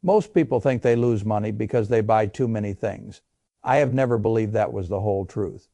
Most people think they lose money because they buy too many things. I have never believed that was the whole truth.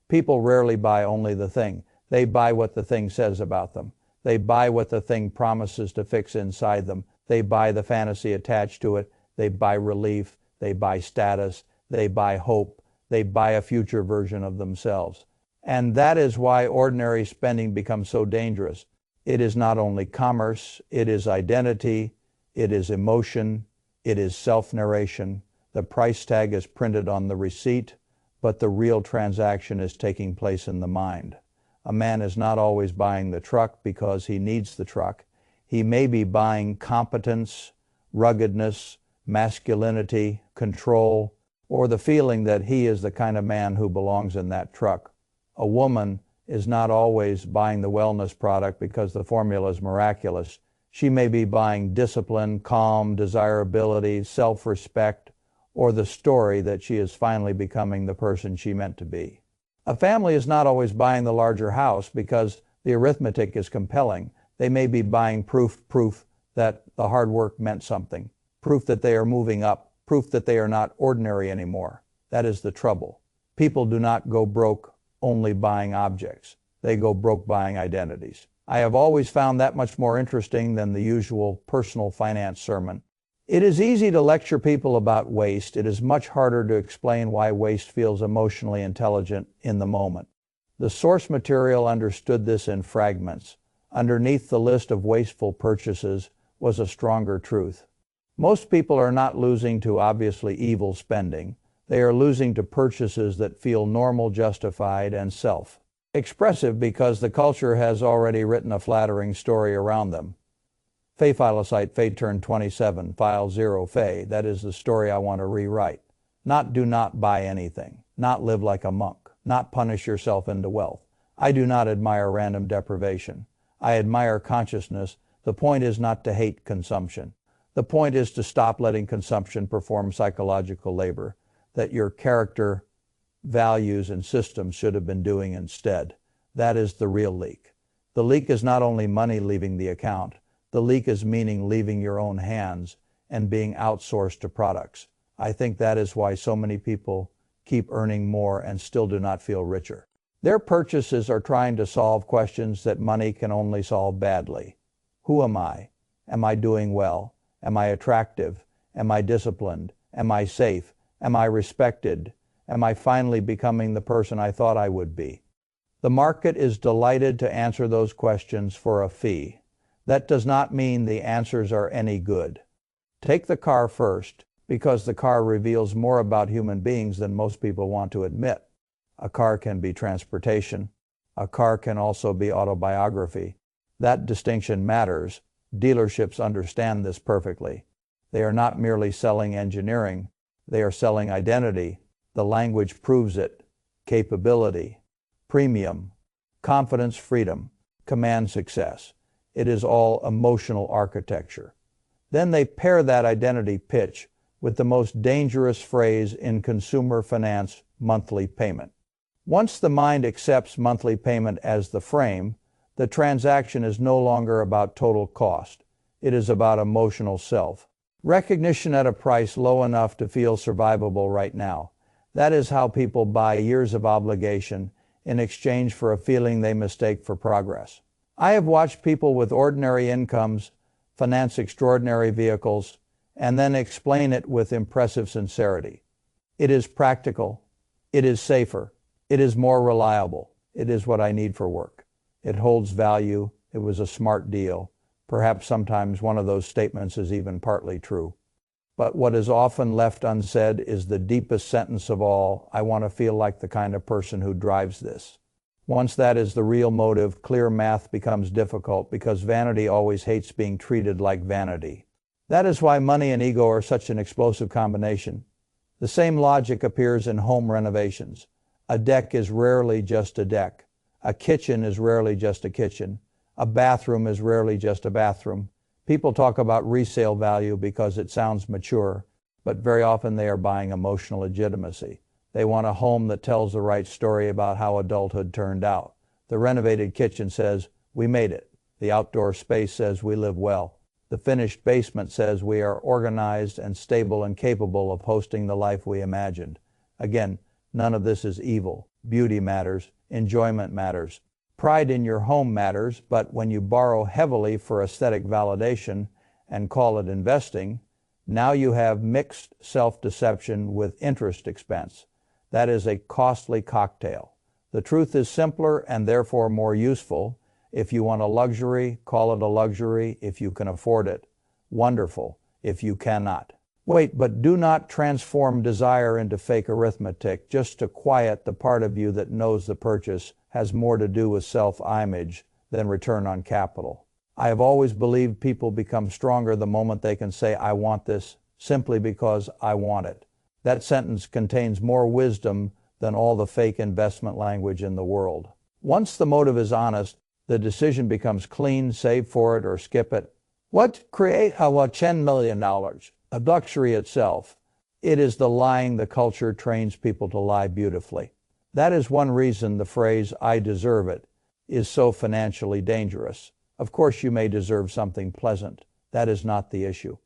People rarely buy only the thing. They buy what the thing says about them. They buy what the thing promises to fix inside them. They buy the fantasy attached to it. They buy relief. They buy status. They buy hope. They buy a future version of themselves. And that is why ordinary spending becomes so dangerous. It is not only commerce, it is identity, it is emotion, it is self-narration. The price tag is printed on the receipt, but the real transaction is taking place in the mind. A man is not always buying the truck because he needs the truck. He may be buying competence, ruggedness, masculinity, control, or the feeling that he is the kind of man who belongs in that truck. A woman is not always buying the wellness product because the formula is miraculous. She may be buying discipline, calm, desirability, self-respect, or the story that she is finally becoming the person she meant to be. A family is not always buying the larger house because the arithmetic is compelling. They may be buying proof that the hard work meant something, proof that they are moving up, proof that they are not ordinary anymore. That is the trouble. People do not go broke only buying objects. They go broke buying identities. I have always found that much more interesting than the usual personal finance sermon. It is easy to lecture people about waste. It is much harder to explain why waste feels emotionally intelligent in the moment. The source material understood this in fragments. Underneath the list of wasteful purchases was a stronger truth. Most people are not losing to obviously evil spending. They are losing to purchases that feel normal, justified, and self-expressive because the culture has already written a flattering story around them. Fay Philocite, Fay turn 27, file 0 Fay, that is the story I want to rewrite. Not do not buy anything, not live like a monk, not punish yourself into wealth. I do not admire random deprivation. I admire consciousness. The point is not to hate consumption. The point is to stop letting consumption perform psychological labor that your character, values, and systems should have been doing instead. That is the real leak. The leak is not only money leaving the account. The leak is meaning leaving your own hands and being outsourced to products. I think that is why so many people keep earning more and still do not feel richer. Their purchases are trying to solve questions that money can only solve badly. Who am I? Am I doing well? Am I attractive? Am I disciplined? Am I safe? Am I respected? Am I finally becoming the person I thought I would be? The market is delighted to answer those questions for a fee. That does not mean the answers are any good. Take the car first, because the car reveals more about human beings than most people want to admit. A car can be transportation. A car can also be autobiography. That distinction matters. Dealerships understand this perfectly. They are not merely selling engineering. They are selling identity. The language proves it. Capability, premium, confidence, freedom, command, success. It is all emotional architecture. Then they pair that identity pitch with the most dangerous phrase in consumer finance, monthly payment. Once the mind accepts monthly payment as the frame, the transaction is no longer about total cost. It is about emotional self. Recognition at a price low enough to feel survivable right now. That is how people buy years of obligation in exchange for a feeling they mistake for progress. I have watched people with ordinary incomes finance extraordinary vehicles and then explain it with impressive sincerity. It is practical. It is safer. It is more reliable. It is what I need for work. It holds value. It was a smart deal. Perhaps sometimes one of those statements is even partly true. But what is often left unsaid is the deepest sentence of all: I want to feel like the kind of person who drives this. Once that is the real motive, clear math becomes difficult because vanity always hates being treated like vanity. That is why money and ego are such an explosive combination. The same logic appears in home renovations. A deck is rarely just a deck. A kitchen is rarely just a kitchen. A bathroom is rarely just a bathroom. People talk about resale value because it sounds mature, but very often they are buying emotional legitimacy. They want a home that tells the right story about how adulthood turned out. The renovated kitchen says, "We made it." The outdoor space says, "We live well." The finished basement says we are organized and stable and capable of hosting the life we imagined. Again, none of this is evil. Beauty matters. Enjoyment matters. Pride in your home matters, but when you borrow heavily for aesthetic validation and call it investing, now you have mixed self-deception with interest expense. That is a costly cocktail. The truth is simpler and therefore more useful. If you want a luxury, call it a luxury if you can afford it. Wonderful if you cannot. Wait, but do not transform desire into fake arithmetic just to quiet the part of you that knows the purchase has more to do with self-image than return on capital. I have always believed people become stronger the moment they can say, I want this, simply because I want it. That sentence contains more wisdom than all the fake investment language in the world. Once the motive is honest, the decision becomes clean, save for it or skip it. What create $10 million? A luxury itself. It is the lying the culture trains people to lie beautifully. That is one reason the phrase, I deserve it, is so financially dangerous. Of course you may deserve something pleasant. That is not the issue.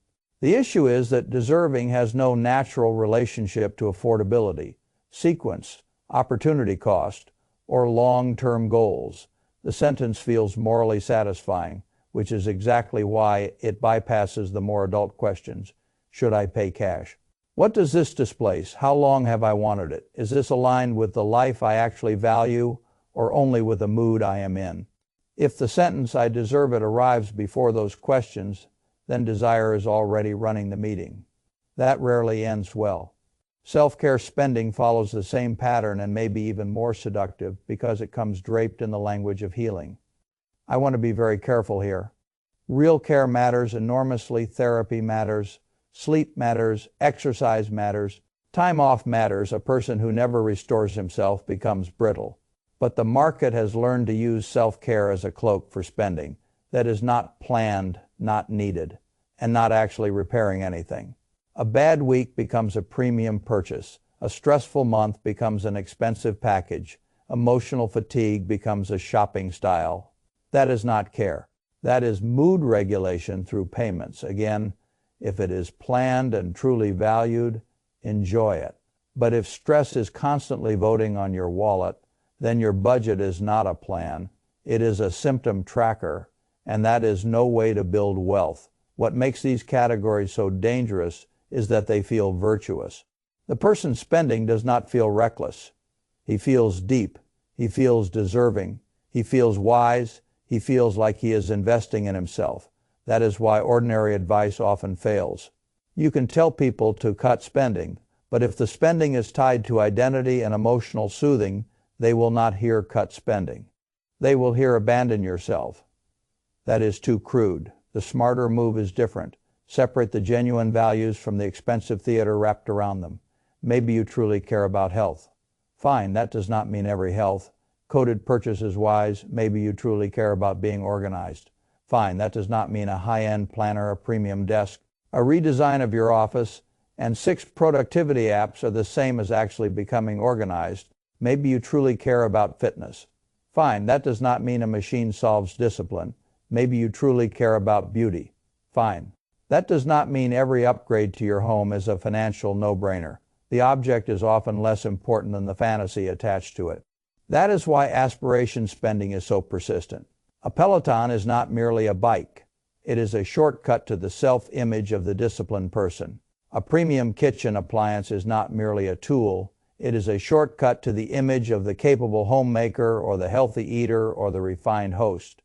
The issue is that deserving has no natural relationship to affordability, sequence, opportunity cost, or long-term goals. The sentence feels morally satisfying, which is exactly why it bypasses the more adult questions. Should I pay cash? What does this displace? How long have I wanted it? Is this aligned with the life I actually value or only with the mood I am in? If the sentence, I deserve it, arrives before those questions, then desire is already running the meeting. That rarely ends well. Self-care spending follows the same pattern and may be even more seductive because it comes draped in the language of healing. I want to be very careful here. Real care matters enormously, therapy matters, sleep matters, exercise matters, time off matters. A person who never restores himself becomes brittle. But the market has learned to use self-care as a cloak for spending that is not planned, not needed, and not actually repairing anything. A bad week becomes a premium purchase. A stressful month becomes an expensive package. Emotional fatigue becomes a shopping style. That is not care. That is mood regulation through payments. Again, if it is planned and truly valued, enjoy it. But if stress is constantly voting on your wallet, then your budget is not a plan. It is a symptom tracker, and that is no way to build wealth. What makes these categories so dangerous is that they feel virtuous. The person spending does not feel reckless. He feels deep. He feels deserving. He feels wise. He feels like he is investing in himself. That is why ordinary advice often fails. You can tell people to cut spending, but if the spending is tied to identity and emotional soothing, they will not hear cut spending. They will hear abandon yourself. That is too crude. The smarter move is different. Separate the genuine values from the expensive theater wrapped around them. Maybe you truly care about health. Fine, that does not mean every health. Coded purchase is wise. Maybe you truly care about being organized. Fine, that does not mean a high-end planner, a premium desk, a redesign of your office, and 6 productivity apps are the same as actually becoming organized. Maybe you truly care about fitness. Fine, that does not mean a machine solves discipline. Maybe you truly care about beauty. Fine. That does not mean every upgrade to your home is a financial no-brainer. The object is often less important than the fantasy attached to it. That is why aspiration spending is so persistent. A Peloton is not merely a bike. It is a shortcut to the self-image of the disciplined person. A premium kitchen appliance is not merely a tool. It is a shortcut to the image of the capable homemaker or the healthy eater or the refined host.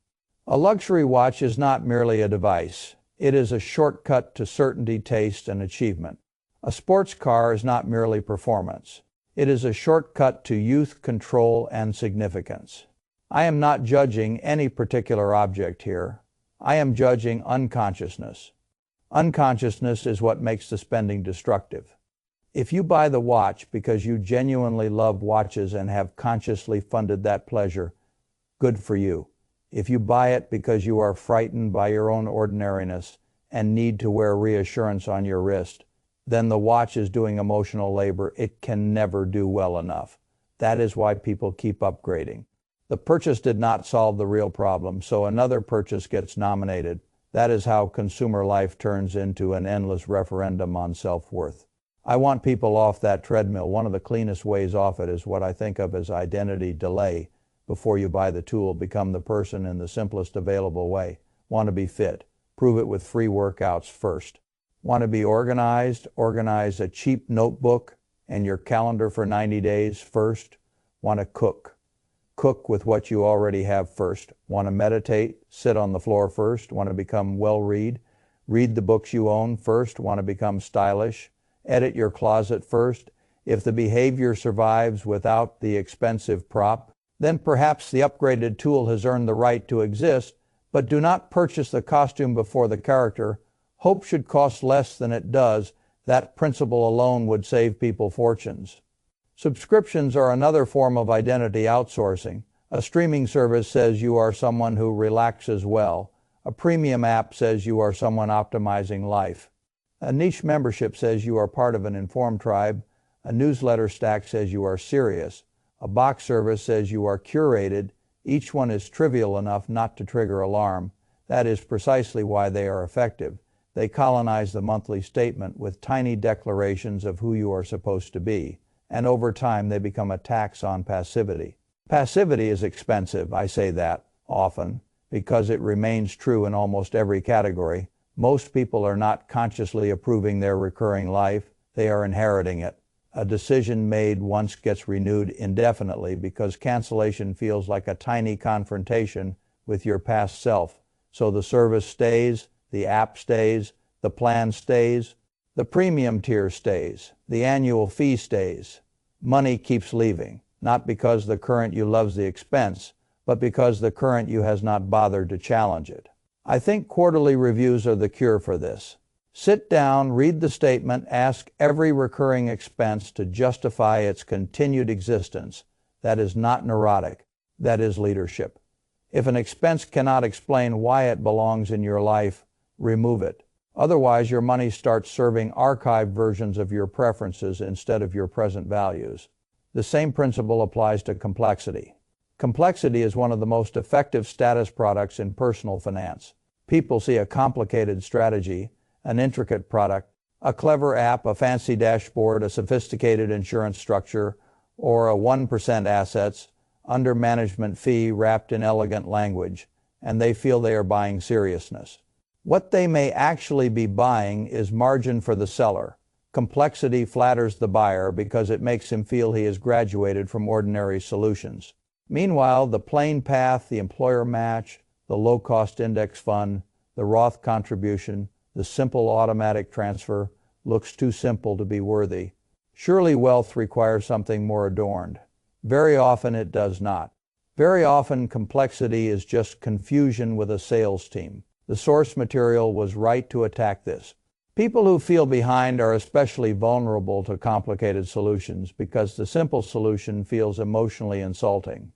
A luxury watch is not merely a device. It is a shortcut to certainty, taste, and achievement. A sports car is not merely performance. It is a shortcut to youth, control, and significance. I am not judging any particular object here. I am judging unconsciousness. Unconsciousness is what makes the spending destructive. If you buy the watch because you genuinely love watches and have consciously funded that pleasure, good for you. If you buy it because you are frightened by your own ordinariness and need to wear reassurance on your wrist, then the watch is doing emotional labor it can never do well enough. That is why people keep upgrading. The purchase did not solve the real problem, so another purchase gets nominated. That is how consumer life turns into an endless referendum on self-worth. I want people off that treadmill. One of the cleanest ways off it is what I think of as identity delay. Before you buy the tool, become the person in the simplest available way. Want to be fit? Prove it with free workouts first. Want to be organized? Organize a cheap notebook and your calendar for 90 days first. Want to cook? Cook with what you already have first. Want to meditate? Sit on the floor first. Want to become well-read? Read the books you own first. Want to become stylish? Edit your closet first. If the behavior survives without the expensive prop, then perhaps the upgraded tool has earned the right to exist, but do not purchase the costume before the character. Hope should cost less than it does. That principle alone would save people fortunes. Subscriptions are another form of identity outsourcing. A streaming service says you are someone who relaxes well. A premium app says you are someone optimizing life. A niche membership says you are part of an informed tribe. A newsletter stack says you are serious. A box service says you are curated. Each one is trivial enough not to trigger alarm. That is precisely why they are effective. They colonize the monthly statement with tiny declarations of who you are supposed to be, and over time they become a tax on passivity. Passivity is expensive, I say that often, because it remains true in almost every category. Most people are not consciously approving their recurring life, they are inheriting it. A decision made once gets renewed indefinitely because cancellation feels like a tiny confrontation with your past self. So the service stays, the app stays, the plan stays, the premium tier stays, the annual fee stays. Money keeps leaving, not because the current you loves the expense, but because the current you has not bothered to challenge it. I think quarterly reviews are the cure for this. Sit down, read the statement, ask every recurring expense to justify its continued existence. That is not neurotic. That is leadership. If an expense cannot explain why it belongs in your life, remove it. Otherwise, your money starts serving archived versions of your preferences instead of your present values. The same principle applies to complexity. Complexity is one of the most effective status products in personal finance. People see a complicated strategy, an intricate product, a clever app, a fancy dashboard, a sophisticated insurance structure, or a 1% assets under management fee wrapped in elegant language, and they feel they are buying seriousness. What they may actually be buying is margin for the seller. Complexity flatters the buyer because it makes him feel he has graduated from ordinary solutions. Meanwhile, the plain path, the employer match, the low-cost index fund, the Roth contribution, the simple automatic transfer looks too simple to be worthy. Surely wealth requires something more adorned. Very often it does not. Very often complexity is just confusion with a sales team. The source material was right to attack this. People who feel behind are especially vulnerable to complicated solutions because the simple solution feels emotionally insulting.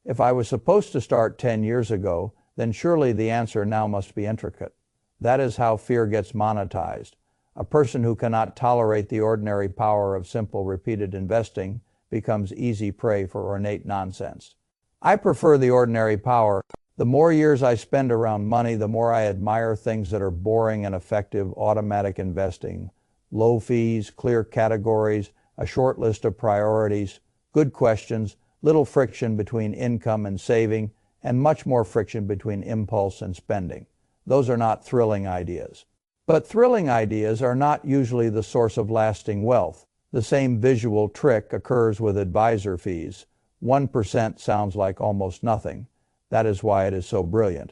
If I was supposed to start 10 years ago, then surely the answer now must be intricate. That is how fear gets monetized. A person who cannot tolerate the ordinary power of simple repeated investing becomes easy prey for ornate nonsense. I prefer the ordinary power. The more years I spend around money, the more I admire things that are boring and effective: automatic investing, low fees, clear categories, a short list of priorities, good questions, little friction between income and saving, and much more friction between impulse and spending. Those are not thrilling ideas. But thrilling ideas are not usually the source of lasting wealth. The same visual trick occurs with advisor fees. 1% sounds like almost nothing. That is why it is so brilliant.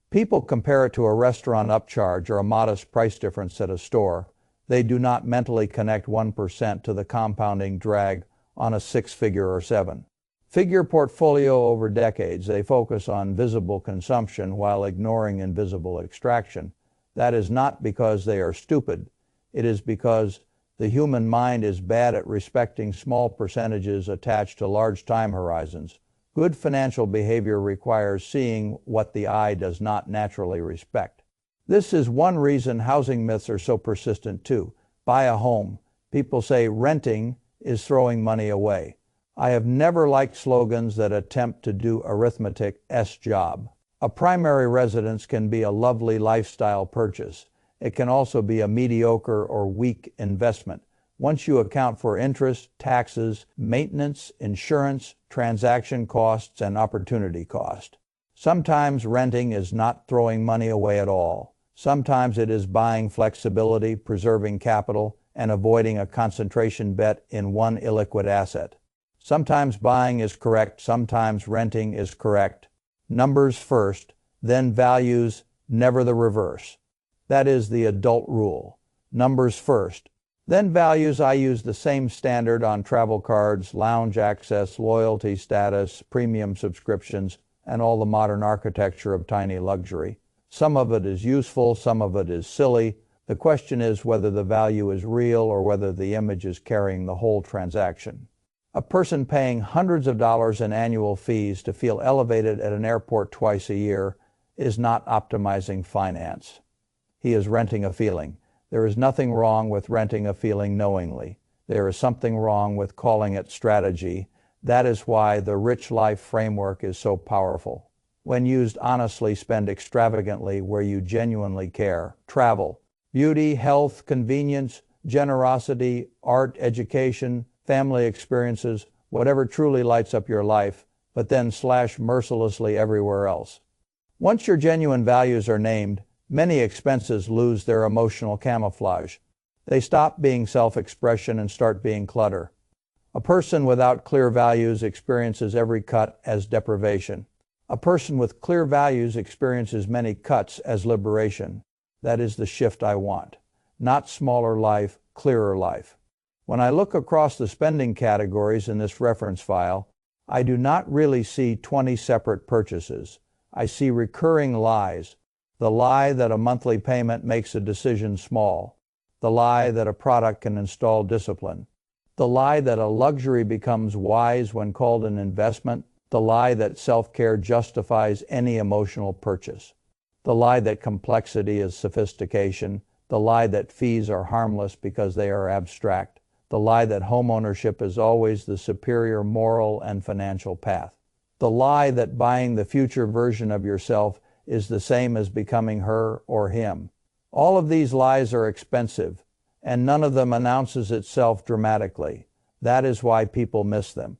People compare it to a restaurant upcharge or a modest price difference at a store. They do not mentally connect 1% to the compounding drag on a six-figure or seven-figure portfolio over decades. They focus on visible consumption while ignoring invisible extraction. That is not because they are stupid. It is because the human mind is bad at respecting small percentages attached to large time horizons. Good financial behavior requires seeing what the eye does not naturally respect. This is one reason housing myths are so persistent too. Buy a home. People say renting is throwing money away. I have never liked slogans that attempt to do arithmetic's job. A primary residence can be a lovely lifestyle purchase. It can also be a mediocre or weak investment. Once you account for interest, taxes, maintenance, insurance, transaction costs, and opportunity cost. Sometimes renting is not throwing money away at all. Sometimes it is buying flexibility, preserving capital, and avoiding a concentration bet in one illiquid asset. Sometimes buying is correct, sometimes renting is correct. Numbers first, then values, never the reverse. That is the adult rule. Numbers first, then values. I use the same standard on travel cards, lounge access, loyalty status, premium subscriptions, and all the modern architecture of tiny luxury. Some of it is useful, some of it is silly. The question is whether the value is real or whether the image is carrying the whole transaction. A person paying hundreds of dollars in annual fees to feel elevated at an airport twice a year is not optimizing finance. He is renting a feeling. There is nothing wrong with renting a feeling knowingly. There is something wrong with calling it strategy. That is why the Rich Life framework is so powerful. When used honestly, spend extravagantly where you genuinely care. Travel, beauty, health, convenience, generosity, art, education, family experiences, whatever truly lights up your life, but then slash mercilessly everywhere else. Once your genuine values are named, many expenses lose their emotional camouflage. They stop being self-expression and start being clutter. A person without clear values experiences every cut as deprivation. A person with clear values experiences many cuts as liberation. That is the shift I want. Not smaller life, clearer life. When I look across the spending categories in this reference file, I do not really see 20 separate purchases. I see recurring lies. The lie that a monthly payment makes a decision small. The lie that a product can install discipline. The lie that a luxury becomes wise when called an investment. The lie that self-care justifies any emotional purchase. The lie that complexity is sophistication. The lie that fees are harmless because they are abstract. The lie that homeownership is always the superior moral and financial path. The lie that buying the future version of yourself is the same as becoming her or him. All of these lies are expensive, and none of them announces itself dramatically. That is why people miss them.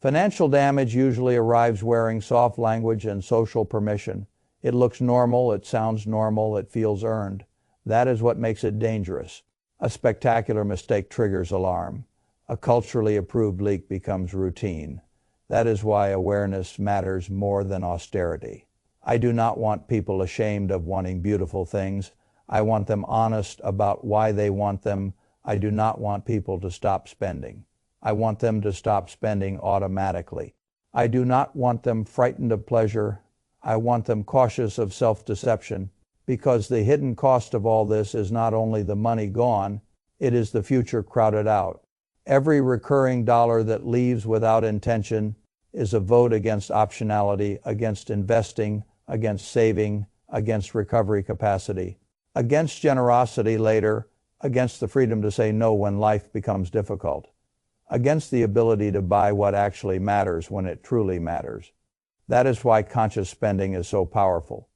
Financial damage usually arrives wearing soft language and social permission. It looks normal, it sounds normal, it feels earned. That is what makes it dangerous. A spectacular mistake triggers alarm. A culturally approved leak becomes routine. That is why awareness matters more than austerity. I do not want people ashamed of wanting beautiful things. I want them honest about why they want them. I do not want people to stop spending. I want them to stop spending automatically. I do not want them frightened of pleasure. I want them cautious of self-deception, because the hidden cost of all this is not only the money gone, it is the future crowded out. Every recurring dollar that leaves without intention is a vote against optionality, against investing, against saving, against recovery capacity, against generosity later, against the freedom to say no when life becomes difficult, against the ability to buy what actually matters when it truly matters. That is why conscious spending is so powerful.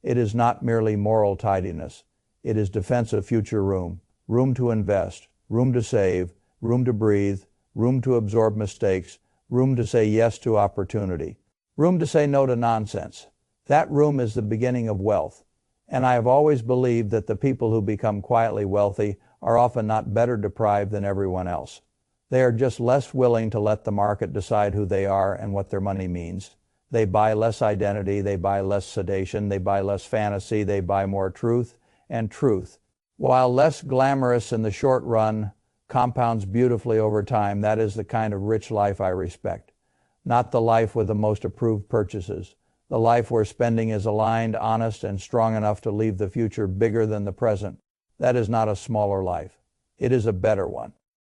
It is not merely moral tidiness. It is defense of future room, room to invest, room to save, room to breathe, room to absorb mistakes, room to say yes to opportunity, room to say no to nonsense. That room is the beginning of wealth. And I have always believed that the people who become quietly wealthy are often not better deprived than everyone else. They are just less willing to let the market decide who they are and what their money means. They buy less identity, they buy less sedation, they buy less fantasy, they buy more truth, and truth, while less glamorous in the short run, compounds beautifully over time. That is the kind of rich life I respect. Not the life with the most approved purchases. The life where spending is aligned, honest, and strong enough to leave the future bigger than the present. That is not a smaller life. It is a better one.